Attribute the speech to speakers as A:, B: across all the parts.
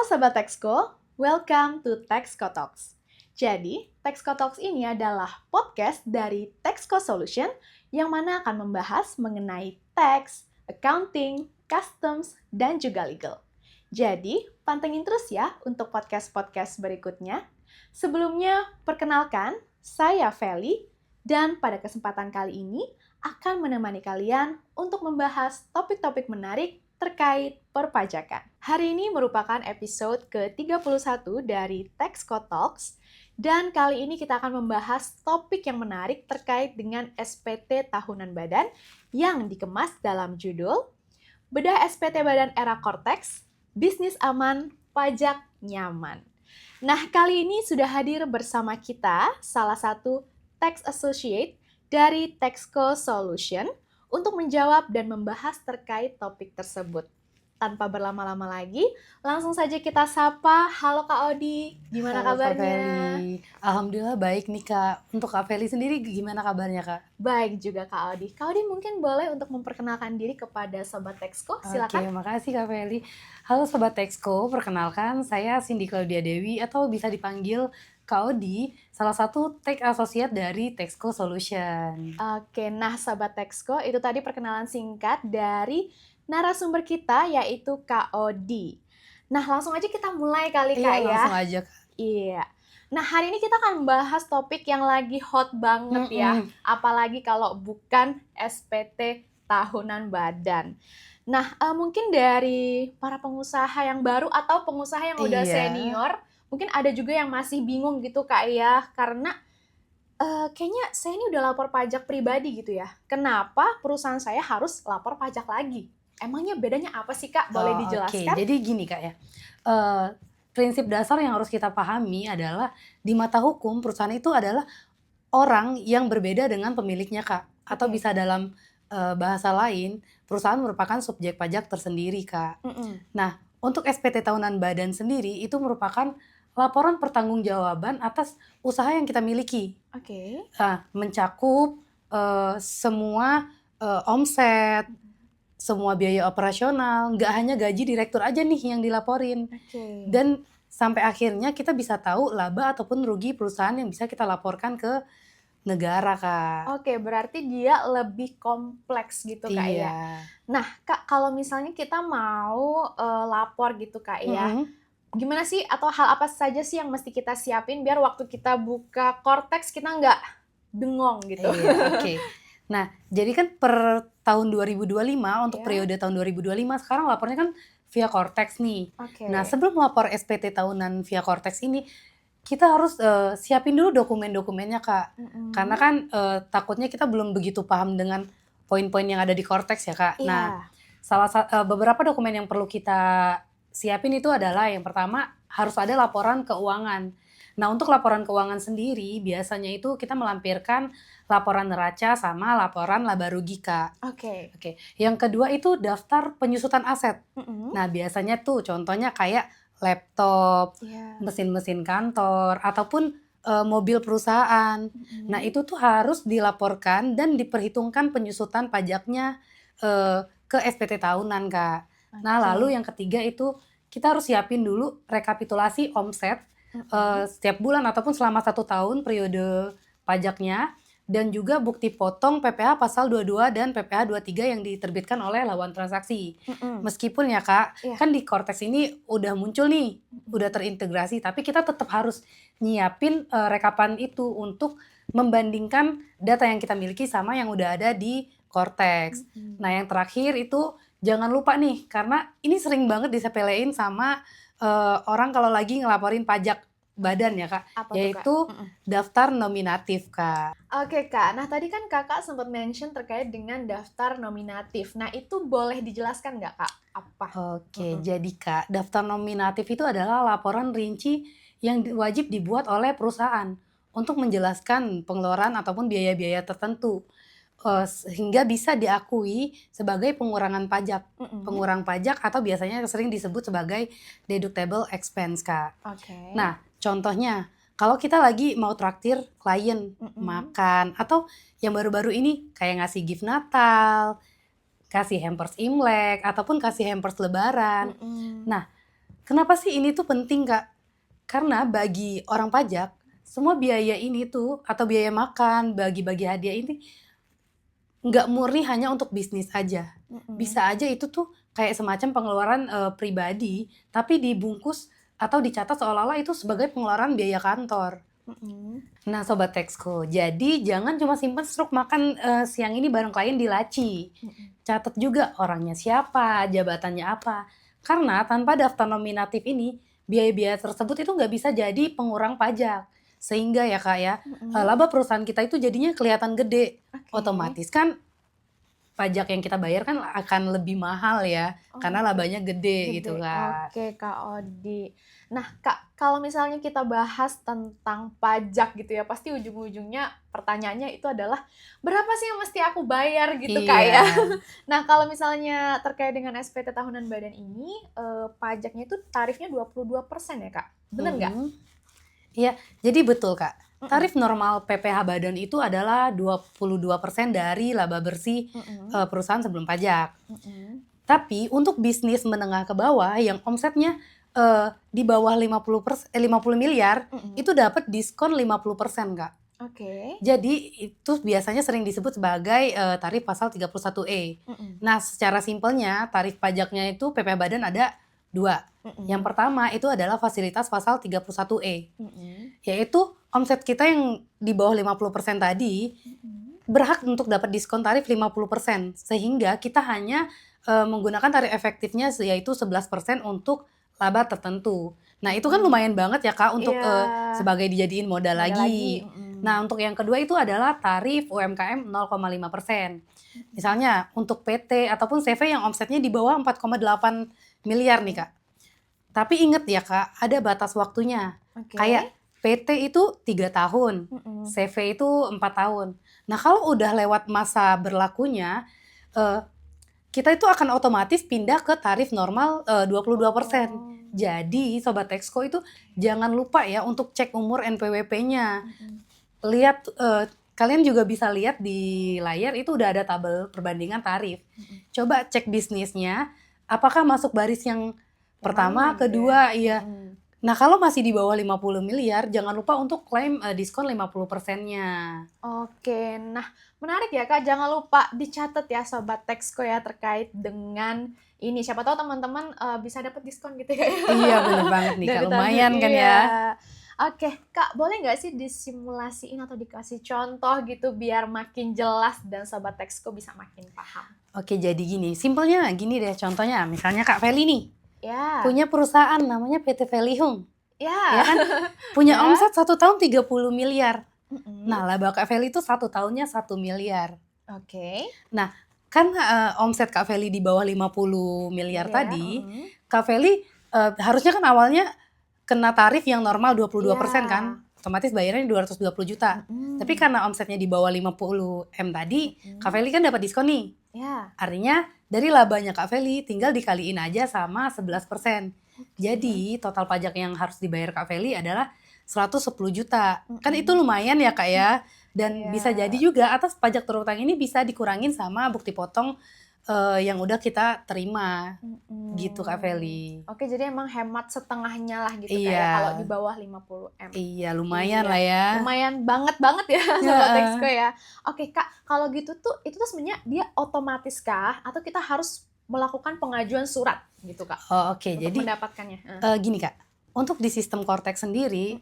A: Sobat Texco, welcome to Texco Talks. Jadi, Texco Talks ini adalah podcast dari Texco Solution yang mana akan membahas mengenai tax, accounting, customs, dan juga legal. Jadi, pantengin terus ya untuk podcast-podcast berikutnya. Sebelumnya, perkenalkan, saya Feli, dan pada kesempatan kali ini akan menemani kalian untuk membahas topik-topik menarik terkait perpajakan. Hari ini merupakan episode ke-31 dari Texco Talks, dan kali ini kita akan membahas topik yang menarik terkait dengan SPT tahunan badan yang dikemas dalam judul Bedah SPT Badan Era Cortex, Bisnis Aman, Pajak Nyaman. Nah, kali ini sudah hadir bersama kita salah satu Tax Associate dari Texco Solution untuk menjawab dan membahas terkait topik tersebut. Tanpa berlama-lama lagi, langsung saja kita sapa. Halo Kak Odi, gimana
B: Halo Kak
A: kabarnya?
B: Feli, alhamdulillah baik nih Kak. Untuk Kak Feli sendiri gimana kabarnya Kak?
A: Baik juga Kak Odi. Kak Odi mungkin boleh untuk memperkenalkan diri kepada Sobat Texco, silakan.
B: Oke, makasih Kak Feli. Halo Sobat Texco, perkenalkan saya Cindy Claudia Dewi atau bisa dipanggil Kak Odi, salah satu Tech Associate dari Texco Solution.
A: Oke, nah Sobat Texco, itu tadi perkenalan singkat dari narasumber kita yaitu Kak Odi. Nah, langsung aja kita mulai kali Kak
B: Iya,
A: ya.
B: langsung aja Kak.
A: Iya. Nah, hari ini kita akan membahas topik yang lagi hot banget ya. Apalagi kalau bukan SPT tahunan badan. Nah, mungkin dari para pengusaha yang baru atau pengusaha yang udah
B: Iya.
A: senior, mungkin ada juga yang masih bingung gitu Kak ya. Karena kayaknya saya ini udah lapor pajak pribadi gitu ya. Kenapa perusahaan saya harus lapor pajak lagi? Emangnya bedanya apa sih Kak? Boleh dijelaskan?
B: Oke, jadi gini Kak ya. Prinsip dasar yang harus kita pahami adalah di mata hukum perusahaan itu adalah orang yang berbeda dengan pemiliknya Kak. Atau
A: Oke.
B: bisa dalam bahasa lain, perusahaan merupakan subjek pajak tersendiri Kak. Nah, untuk SPT tahunan badan sendiri itu merupakan laporan pertanggungjawaban atas usaha yang kita miliki.
A: Oke.
B: Mencakup semua omset, semua biaya operasional, nggak hanya gaji direktur aja nih yang dilaporin.
A: Oke.
B: Dan sampai akhirnya kita bisa tahu laba ataupun rugi perusahaan yang bisa kita laporkan ke negara Kak.
A: Oke, berarti dia lebih kompleks gitu Kak ya.
B: Iya.
A: Nah Kak, kalau misalnya kita mau lapor gitu Kak ya, gimana sih atau hal apa saja sih yang mesti kita siapin biar waktu kita buka Cortex kita nggak bengong gitu?
B: Iya, oke. Nah, jadi kan per tahun 2025 untuk
A: Iya.
B: periode tahun 2025 sekarang lapornya kan via Cortex nih.
A: Oke.
B: Nah, sebelum lapor SPT tahunan via Cortex ini, kita harus siapin dulu dokumen-dokumennya Kak. Karena kan takutnya kita belum begitu paham dengan poin-poin yang ada di Cortex ya Kak.
A: Iya.
B: Nah, beberapa dokumen yang perlu kita siapin itu adalah yang pertama harus ada laporan keuangan. Nah, untuk laporan keuangan sendiri biasanya itu kita melampirkan laporan neraca sama laporan laba rugi Kak.
A: Oke.
B: Oke. Yang kedua itu daftar penyusutan aset.
A: Mm-mm.
B: Nah, biasanya tuh contohnya kayak laptop,
A: Iya.
B: mesin-mesin kantor, ataupun mobil perusahaan.
A: Mm-mm.
B: Nah, itu tuh harus dilaporkan dan diperhitungkan penyusutan pajaknya ke SPT tahunan Kak. Nah,
A: Oke.
B: lalu yang ketiga itu kita harus siapin dulu rekapitulasi omset setiap bulan ataupun selama 1 tahun periode pajaknya, dan juga bukti potong PPh pasal 22 dan PPh 23 yang diterbitkan oleh lawan transaksi.
A: Mm-mm.
B: Meskipun ya Kak,
A: Iya.
B: kan di Cortex ini udah muncul nih, udah terintegrasi, tapi kita tetap harus nyiapin rekapan itu untuk membandingkan data yang kita miliki sama yang udah ada di Cortex. Nah, yang terakhir itu jangan lupa nih, karena ini sering banget disepelein sama orang kalau lagi ngelaporin pajak badan ya Kak,
A: Apa tuh, Kak?
B: yaitu daftar nominatif Kak.
A: Oke Kak, nah tadi kan Kakak sempat mention terkait dengan daftar nominatif. Nah itu boleh dijelaskan nggak Kak? Apa?
B: Oke, jadi Kak, daftar nominatif itu adalah laporan rinci yang wajib dibuat oleh perusahaan untuk menjelaskan pengeluaran ataupun biaya-biaya tertentu sehingga bisa diakui sebagai pengurangan pajak. Pengurang pajak atau biasanya sering disebut sebagai deductible expense Kak.
A: Oke.
B: Nah, contohnya kalau kita lagi mau traktir klien makan atau yang baru-baru ini kayak ngasih gift Natal, kasih hampers Imlek ataupun kasih hampers Lebaran. Nah, Kenapa sih ini tuh penting, Kak? Karena bagi orang pajak, semua biaya ini tuh atau biaya makan, bagi-bagi hadiah ini nggak murni hanya untuk bisnis aja. Bisa aja itu tuh kayak semacam pengeluaran pribadi, tapi dibungkus atau dicatat seolah-olah itu sebagai pengeluaran biaya kantor. Nah, Sobat Texco, jadi jangan cuma simpen struk makan siang ini bareng klien di laci. Catat juga orangnya siapa, jabatannya apa. Karena tanpa daftar nominatif ini, biaya-biaya tersebut itu nggak bisa jadi pengurang pajak. Sehingga ya Kak ya, laba perusahaan kita itu jadinya kelihatan gede. Otomatis kan pajak yang kita bayar kan akan lebih mahal ya, karena labanya gede gitu Kak.
A: Oke, Kak Odi. Nah, Kak, kalau misalnya kita bahas tentang pajak gitu ya, pasti ujung-ujungnya pertanyaannya itu adalah berapa sih yang mesti aku bayar gitu, Kak ya.
B: Iya.
A: Nah, kalau misalnya terkait dengan SPT tahunan badan ini, pajaknya itu tarifnya 22% ya, Kak? Bener nggak?
B: Iya, jadi betul Kak. Tarif normal PPh badan itu adalah 22% dari laba bersih perusahaan sebelum pajak. Tapi untuk bisnis menengah ke bawah yang omsetnya di bawah 50 miliar, itu dapat diskon 50% Kak.
A: Oke.
B: Jadi itu biasanya sering disebut sebagai tarif pasal 31E. Nah, secara simpelnya tarif pajaknya itu PPh badan ada 2. Yang pertama itu adalah fasilitas pasal 31E. Yaitu omset kita yang di bawah 50% tadi berhak untuk dapat diskon tarif 50%. Sehingga kita hanya menggunakan tarif efektifnya yaitu 11% untuk laba tertentu. Nah, itu kan lumayan banget ya Kak untuk sebagai dijadiin modal lagi. Nah, untuk yang kedua itu adalah tarif UMKM 0,5%. Misalnya untuk PT ataupun CV yang omsetnya di bawah 4,8 miliar nih Kak. Tapi inget ya Kak, ada batas waktunya. Kayak PT itu 3 tahun, CV itu 4 tahun. Nah, kalau udah lewat masa berlakunya, kita itu akan otomatis pindah ke tarif normal 22%. Jadi Sobat Texco itu jangan lupa ya untuk cek umur NPWP-nya. Lihat, kalian juga bisa lihat di layar itu udah ada tabel perbandingan tarif. Coba cek bisnisnya, apakah masuk baris yang pertama, kedua, iya. Nah, kalau masih di bawah 50 miliar, jangan lupa untuk klaim diskon 50%-nya.
A: Oke, nah menarik ya Kak, jangan lupa dicatat ya Sobat Texco ya terkait dengan ini. Siapa tahu teman-teman bisa dapat diskon gitu ya.
B: Iya, bener banget nih Kak,
A: Dari
B: lumayan kan
A: iya.
B: ya.
A: Oke, Kak, boleh nggak sih disimulasiin atau dikasih contoh gitu biar makin jelas dan Sobat Texco bisa makin paham?
B: Oke, jadi gini, simpelnya gini deh contohnya. Misalnya Kak Feli nih,
A: Ya,
B: punya perusahaan namanya PT Felihung.
A: ya.
B: Ya kan? Punya
A: Ya.
B: omset 1 tahun 30 miliar.
A: Mm-mm.
B: Nah, laba Kak Feli itu 1 tahunnya 1 miliar.
A: Oke.
B: Nah, kan omset Kak Feli di bawah 50 miliar
A: Ya,
B: tadi, Kak Feli harusnya kan awalnya kena tarif yang normal 22%
A: Iya.
B: kan? Otomatis bayarnya 220 juta. Tapi karena omsetnya di bawah 50 M tadi, Kak Feli kan dapat diskon nih.
A: Ya.
B: Artinya dari labanya Kak Feli tinggal dikaliin aja sama 11%. Jadi total pajak yang harus dibayar Kak Feli adalah 110 juta. Kan itu lumayan ya Kak ya. Dan
A: Iya.
B: bisa jadi juga atas pajak terutang ini bisa dikurangin sama bukti potong yang udah kita terima. Gitu Kak Feli.
A: Oke, jadi emang hemat setengahnya lah gitu
B: Iya.
A: kayak kalau di bawah 50 M.
B: Iya, lumayan
A: Iya.
B: lah ya.
A: Lumayan banget ya Sobat Texco ya. Oke Kak, kalau gitu tuh itu tuh sebenarnya dia otomatis kah atau kita harus melakukan pengajuan surat gitu Kak
B: Oh, oke.
A: untuk
B: Jadi
A: mendapatkannya?
B: gini Kak, untuk di sistem Cortex sendiri,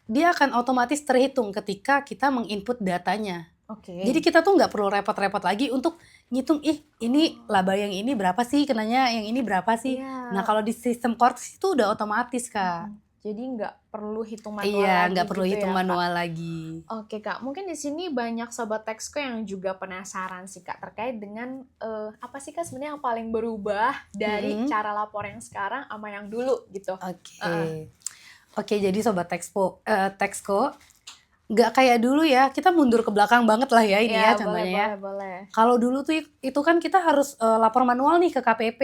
B: dia akan otomatis terhitung ketika kita menginput datanya.
A: Oke.
B: Jadi kita tuh nggak perlu repot-repot lagi untuk ngitung, ini laba yang ini berapa sih, kenanya yang ini berapa sih.
A: Iya.
B: Nah, kalau di sistem Cortex itu udah otomatis Kak.
A: Jadi nggak perlu hitung manual
B: Iya,
A: lagi
B: nggak perlu
A: gitu
B: hitung
A: ya, Kak?
B: manual lagi.
A: Oke Kak, mungkin di sini banyak Sobat Texco yang juga penasaran sih Kak terkait dengan apa sih Kak sebenarnya yang paling berubah dari cara lapor yang sekarang sama yang dulu gitu.
B: Oke, jadi Sobat Texco nggak kayak dulu ya, kita mundur ke belakang banget lah ya ini ya contohnya.
A: Boleh.
B: Kalau dulu tuh itu kan kita harus lapor manual nih ke KPP.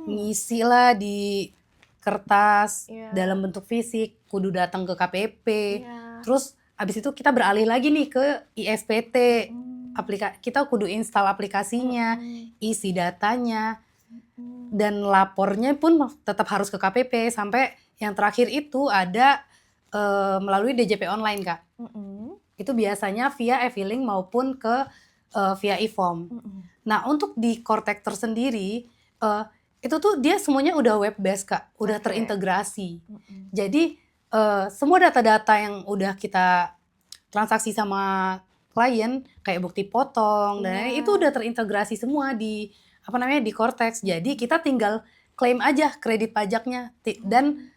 B: Ngisi lah di kertas dalam bentuk fisik, kudu datang ke KPP. Terus abis itu kita beralih lagi nih ke ISPT. Kita kudu install aplikasinya, isi datanya. Dan lapornya pun tetap harus ke KPP sampai yang terakhir itu ada melalui DJP online, Kak. Itu biasanya via e-filing maupun via e-form. Nah, untuk di Cortex tersendiri itu tuh dia semuanya udah web based, Kak, udah terintegrasi. Jadi semua data-data yang udah kita transaksi sama klien kayak bukti potong dan lain-lain itu udah terintegrasi semua di di Cortex. Jadi kita tinggal klaim aja kredit pajaknya dan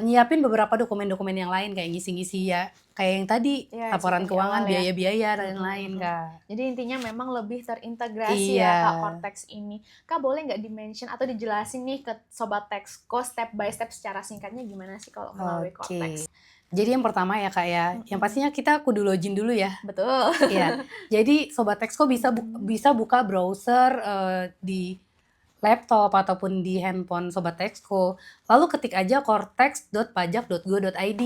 B: nyiapin beberapa dokumen-dokumen yang lain kayak ngisi-ngisi ya kayak yang tadi laporan keuangan, biaya-biaya dan lain-lain, Kak.
A: Jadi intinya memang lebih terintegrasi ya Kak Cortex ini. Kak boleh nggak di-mention atau dijelasin nih ke Sobat Texco step by step secara singkatnya gimana sih kalau melalui Cortex?
B: Jadi yang pertama ya Kak ya, yang pastinya kita kudu login dulu ya.
A: Betul.
B: Iya. Jadi Sobat Texco bisa buka browser di laptop ataupun di handphone Sobat Texco. Lalu ketik aja cortex.pajak.go.id.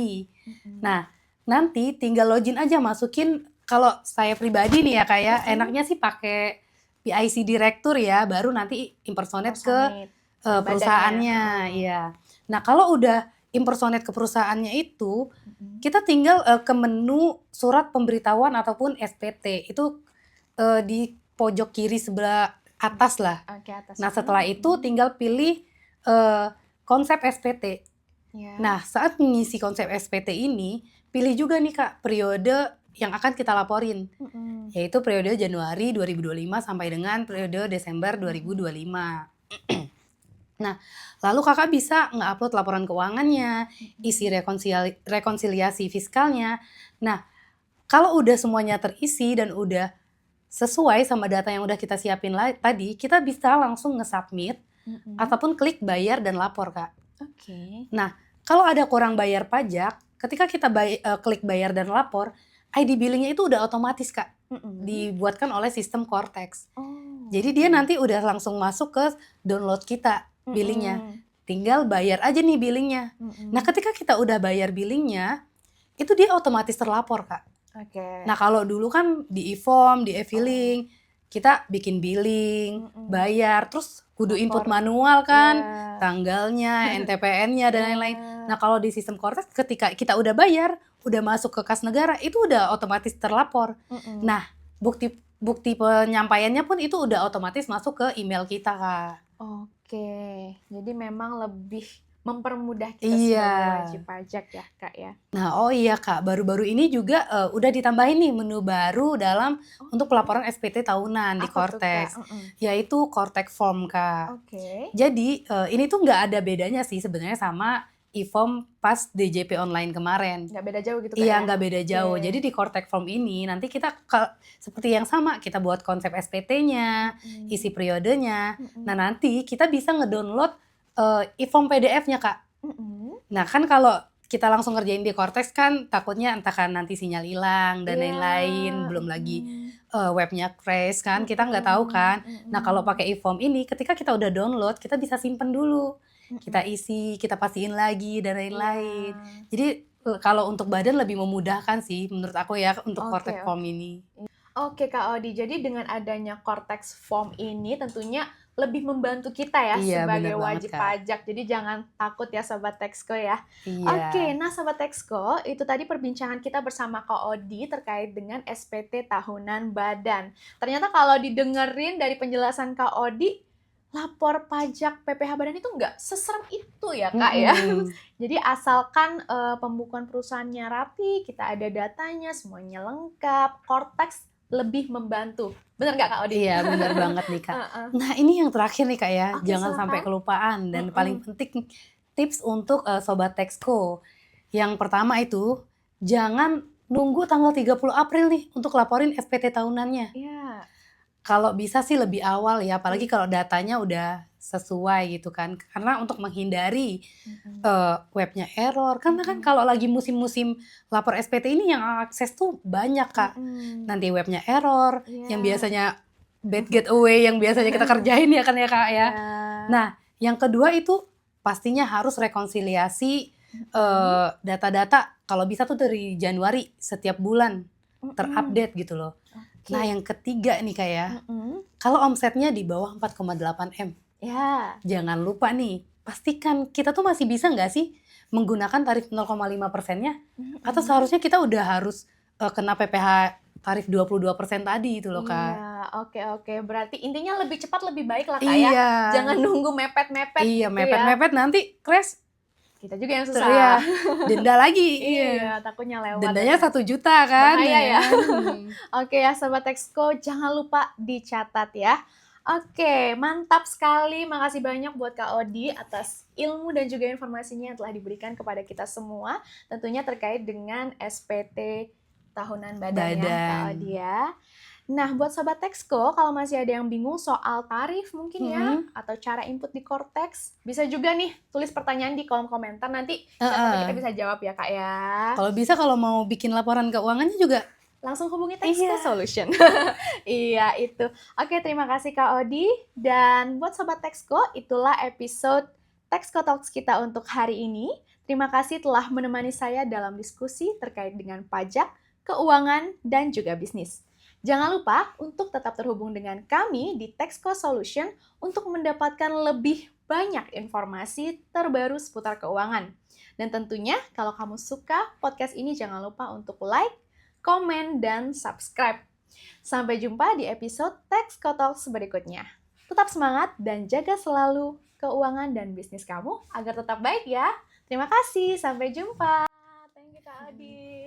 B: Nah, nanti tinggal login aja, masukin, kalau saya pribadi nih ya Kak ya, enaknya sih pakai PIC Director ya, baru nanti impersonate ke perusahaannya. Iya. Nah, kalau udah impersonate ke perusahaannya itu, kita tinggal ke menu surat pemberitahuan ataupun SPT. Itu di pojok kiri sebelah atas lah. Nah, setelah itu tinggal pilih konsep SPT. Nah, saat mengisi konsep SPT ini, pilih juga nih Kak periode yang akan kita laporin. Yaitu periode Januari 2025 sampai dengan periode Desember 2025. Nah, lalu Kakak bisa nge-upload laporan keuangannya, isi rekonsiliasi fiskalnya. Nah, kalau udah semuanya terisi dan udah sesuai sama data yang udah kita siapin tadi, kita bisa langsung nge-submit ataupun klik bayar dan lapor, Kak. Nah, kalau ada kurang bayar pajak, ketika kita klik bayar dan lapor, ID billingnya itu udah otomatis, Kak. Dibuatkan oleh sistem Cortex. Jadi dia nanti udah langsung masuk ke download kita billingnya. Tinggal bayar aja nih billingnya. Nah, ketika kita udah bayar billingnya, itu dia otomatis terlapor, Kak. Nah, kalau dulu kan di e-form, di e-filing, kita bikin billing, bayar, terus kudu input manual kan, tanggalnya, NTPN-nya dan lain-lain. Nah, kalau di sistem Cortex ketika kita udah bayar, udah masuk ke kas negara, itu udah otomatis terlapor. Nah, bukti penyampaiannya pun itu udah otomatis masuk ke email kita, Kak.
A: Jadi memang lebih mempermudah kita sebagai wajib pajak ya Kak ya.
B: Nah, iya Kak, baru-baru ini juga udah ditambahin nih menu baru untuk pelaporan SPT tahunan di Cortex, yaitu Cortex Form, Kak. Jadi ini tuh nggak ada bedanya sih sebenarnya sama e-form pas DJP online kemarin.
A: Nggak beda jauh gitu Kak?
B: Iya, nggak beda jauh. Jadi di Cortex Form ini nanti kita seperti yang sama, kita buat konsep SPT-nya, isi periodenya. Nah, nanti kita bisa ngedownload e-form PDF-nya, Kak. Nah, kan kalau kita langsung ngerjain di Cortex kan takutnya entah kan nanti sinyal hilang dan lain-lain, belum lagi webnya crash kan, kita nggak tahu kan. Nah, kalau pakai e-form ini, ketika kita udah download, kita bisa simpen dulu. Kita isi, kita pastiin lagi dan lain-lain. Jadi kalau untuk badan lebih memudahkan sih menurut aku ya untuk Cortex Form ini.
A: Oke Kak Odi, jadi dengan adanya Cortex Form ini tentunya lebih membantu kita ya sebagai wajib pajak. Jadi jangan takut ya Sobat Texco ya. Nah Sobat Texco, itu tadi perbincangan kita bersama Kak Odi terkait dengan SPT tahunan badan. Ternyata kalau didengerin dari penjelasan Kak Odi, lapor pajak PPh badan itu nggak seserem itu ya Kak ya. Jadi asalkan pembukuan perusahaannya rapi, kita ada datanya, semuanya lengkap, Cortex lebih membantu. Bener nggak Kak Odi?
B: Iya, bener banget nih Kak. Nah, ini yang terakhir nih Kak ya, jangan sampai kelupaan. Dan paling penting tips untuk Sobat Texco. Yang pertama itu, jangan nunggu tanggal 30 April nih untuk laporin SPT tahunannya. Kalau bisa sih lebih awal ya, apalagi kalau datanya udah sesuai gitu kan. Karena untuk menghindari webnya error, karena kan kalau lagi musim-musim lapor SPT ini yang akses tuh banyak Kak. Nanti webnya error, yang biasanya bad gateway yang biasanya kita kerjain ya kan ya Kak ya. Nah, yang kedua itu pastinya harus rekonsiliasi data-data, kalau bisa tuh dari Januari setiap bulan terupdate gitu loh. Nah, yang ketiga nih Kak ya, kalau omsetnya di bawah 4,8 M.
A: Ya.
B: Jangan lupa nih, pastikan kita tuh masih bisa nggak sih menggunakan tarif 0,5%-nya? Atau seharusnya kita udah harus kena PPh tarif 22% tadi itu loh, Kak.
A: Iya, oke. Berarti intinya lebih cepat lebih baik lah, Kak, ya.
B: Iya.
A: Jangan nunggu mepet-mepet
B: Iya,
A: gitu ya.
B: mepet-mepet nanti crash.
A: Kita juga yang
B: Iya,
A: susah.
B: denda lagi.
A: Iya, takutnya lewat.
B: Dendanya 1 juta kan.
A: Bahaya ya.
B: kan?
A: Oke ya Sobat Texco, jangan lupa dicatat ya. Oke, mantap sekali. Makasih banyak buat Kak Odi atas ilmu dan juga informasinya yang telah diberikan kepada kita semua. Tentunya terkait dengan SPT tahunan badan ya Kak Odi ya. Nah, buat Sobat Texco, kalau masih ada yang bingung soal tarif mungkin ya, atau cara input di Cortex, bisa juga nih tulis pertanyaan di kolom komentar, nanti kita bisa jawab ya Kak ya.
B: Kalau mau bikin laporan keuangannya juga
A: langsung hubungi Texco Solution. Iya, itu. Oke, terima kasih Kak Odi. Dan buat Sobat Texco, itulah episode Texco Talks kita untuk hari ini. Terima kasih telah menemani saya dalam diskusi terkait dengan pajak, keuangan, dan juga bisnis. Jangan lupa untuk tetap terhubung dengan kami di Texco Solution untuk mendapatkan lebih banyak informasi terbaru seputar keuangan. Dan tentunya, kalau kamu suka podcast ini, jangan lupa untuk like, komen, dan subscribe. Sampai jumpa di episode Texco Talks berikutnya. Tetap semangat dan jaga selalu keuangan dan bisnis kamu agar tetap baik ya. Terima kasih, sampai jumpa. Thank you Kak Adi.